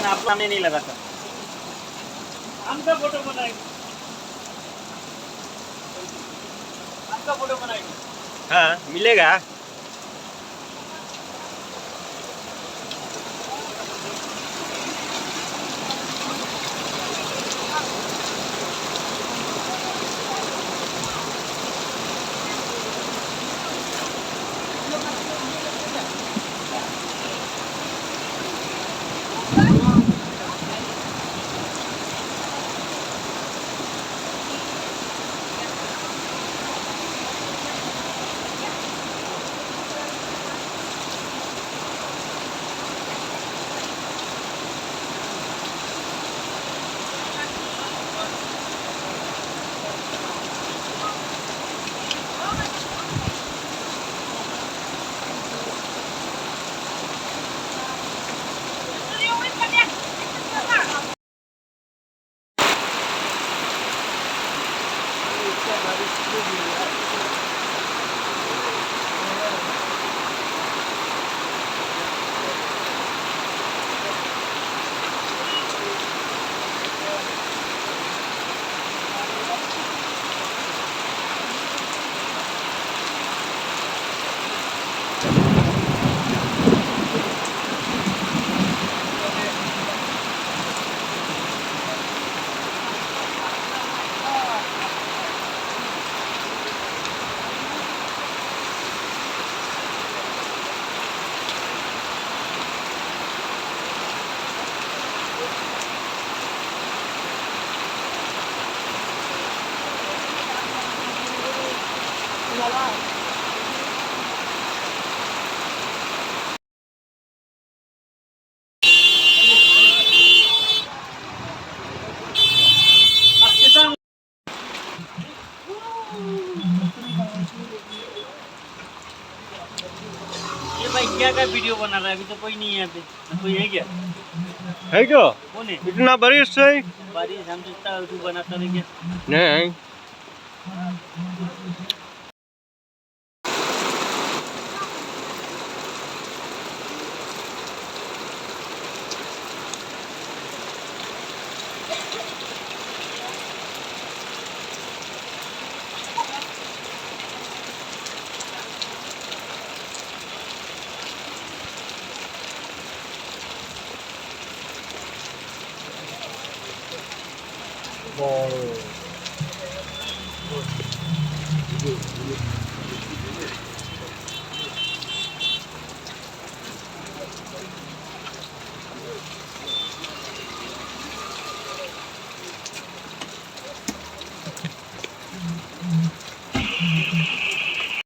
आप सामने नहीं लगा था। हमका फोटो बनाएंगे, हमका फोटो बनाएंगे। हाँ मिलेगा। ये भाई क्या का वीडियो बना रहा है? अभी तो कोई नहीं है यहाँ पे। कोई है क्या? है क्या? कौन है? इतना बारिश से बारिश हम सोचता तू बनाता नहीं क्या? नहीं।